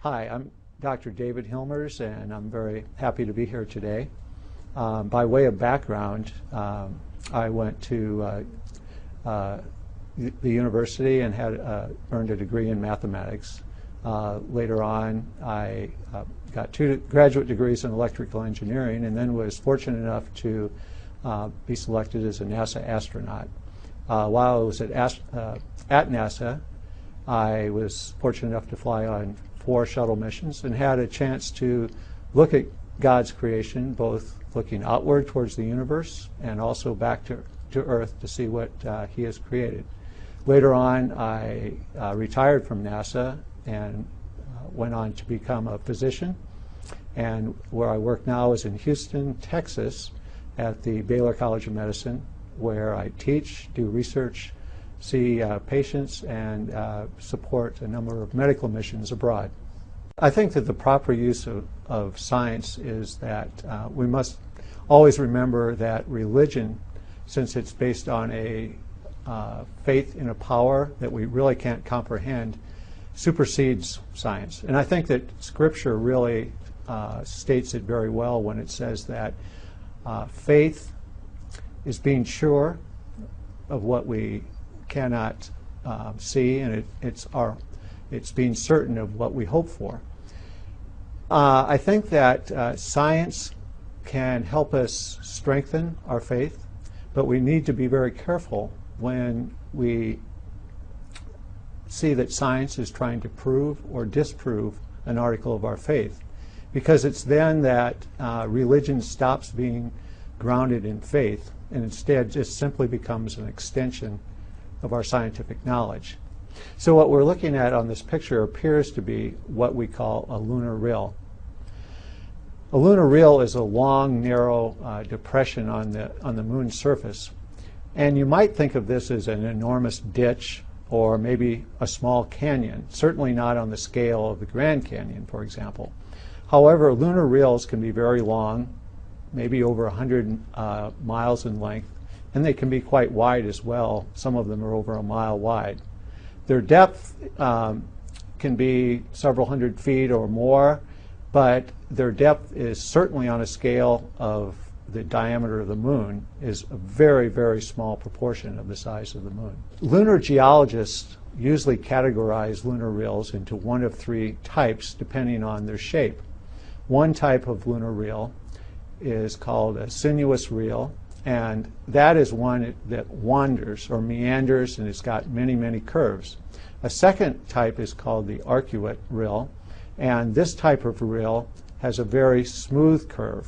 Hi, I'm Dr. David Hilmers, and I'm very happy to be here today. By way of background, I went to the university and had earned a degree in mathematics. Later on, I got 2 graduate degrees in electrical engineering, and then was fortunate enough to be selected as a NASA astronaut. While I was at NASA, I was fortunate enough to fly on 4 shuttle missions and had a chance to look at God's creation, both looking outward towards the universe and also back to Earth to see what He has created. Later on, I retired from NASA and went on to become a physician. And where I work now is in Houston, Texas, at the Baylor College of Medicine, where I teach, do research, see patients, and support a number of medical missions abroad. I think that the proper use of science is that we must always remember that religion, since it's based on a faith in a power that we really can't comprehend, supersedes science. And I think that Scripture really states it very well when it says that faith is being sure of what we cannot see, and it's being certain of what we hope for. I think that science can help us strengthen our faith, but we need to be very careful when we see that science is trying to prove or disprove an article of our faith, because it's then that religion stops being grounded in faith and instead just simply becomes an extension of our scientific knowledge. So what we're looking at on this picture appears to be what we call a lunar rill. A lunar rill is a long, narrow depression on the moon's surface, and you might think of this as an enormous ditch or maybe a small canyon, certainly not on the scale of the Grand Canyon, for example. However, lunar rills can be very long, maybe over 100 miles in length, and they can be quite wide as well. Some of them are over a mile wide. Their depth can be several hundred feet or more, but their depth is certainly on a scale of the diameter of the moon, is a very, very small proportion of the size of the moon. Lunar geologists usually categorize lunar rills into one of 3 types depending on their shape. One type of lunar rill is called a sinuous rill, and that is one that wanders or meanders, and it's got many, many curves. A second type is called the arcuate rill, and this type of rill has a very smooth curve.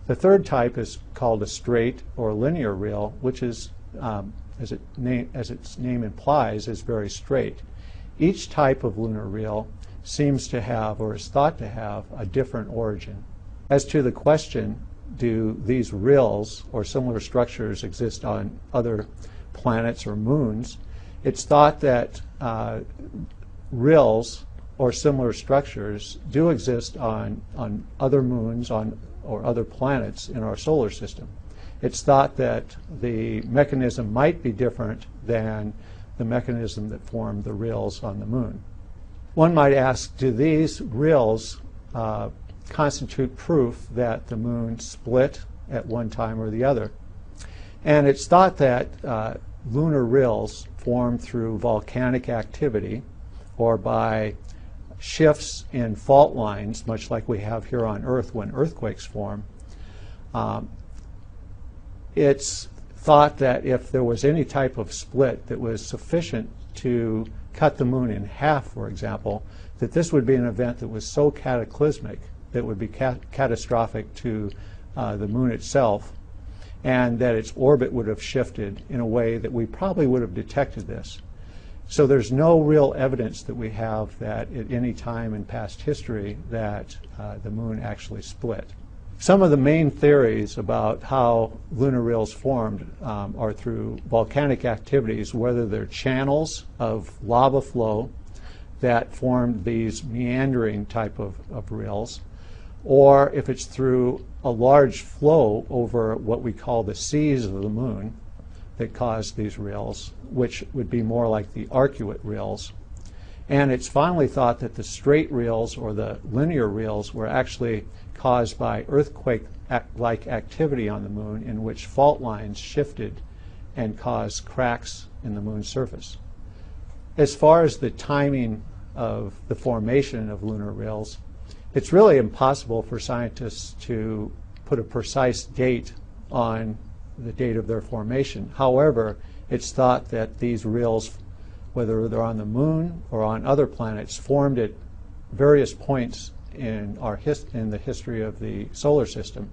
The third type is called a straight or linear rill, which is, as its name implies, is very straight. Each type of lunar rill seems to have, or is thought to have, a different origin. As to the question, do these rills or similar structures exist on other planets or moons, it's thought that rills or similar structures do exist on other moons or other planets in our solar system. It's thought that the mechanism might be different than the mechanism that formed the rills on the moon. One might ask, do these rills constitute proof that the moon split at one time or the other? And it's thought that lunar rills form through volcanic activity or by shifts in fault lines, much like we have here on Earth when earthquakes form. It's thought that if there was any type of split that was sufficient to cut the moon in half, for example, that this would be an event that was so cataclysmic that would be catastrophic to the moon itself, and that its orbit would have shifted in a way that we probably would have detected this. So there's no real evidence that we have that at any time in past history that the moon actually split. Some of the main theories about how lunar rills formed are through volcanic activities, whether they're channels of lava flow that formed these meandering type of rills, or if it's through a large flow over what we call the seas of the moon that caused these rills, which would be more like the arcuate rills. And it's finally thought that the straight reels or the linear reels were actually caused by earthquake-like activity on the moon, in which fault lines shifted and caused cracks in the moon's surface. As far as the timing of the formation of lunar reels, it's really impossible for scientists to put a precise date on the date of their formation. However, it's thought that these reels, whether they're on the moon or on other planets, formed at various points in the history of the solar system.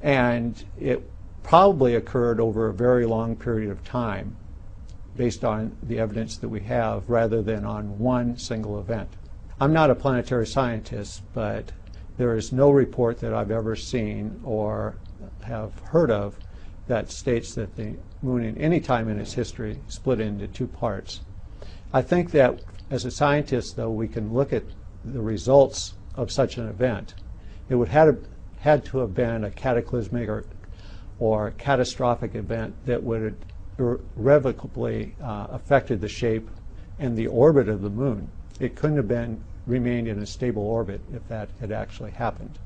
And it probably occurred over a very long period of time based on the evidence that we have, rather than on one single event. I'm not a planetary scientist, but there is no report that I've ever seen or have heard of that states that the moon at any time in its history split into two parts. I think that as a scientist, though, we can look at the results of such an event. It would had to have been a cataclysmic or catastrophic event that would irrevocably affected the shape and the orbit of the moon. It couldn't have remained in a stable orbit if that had actually happened.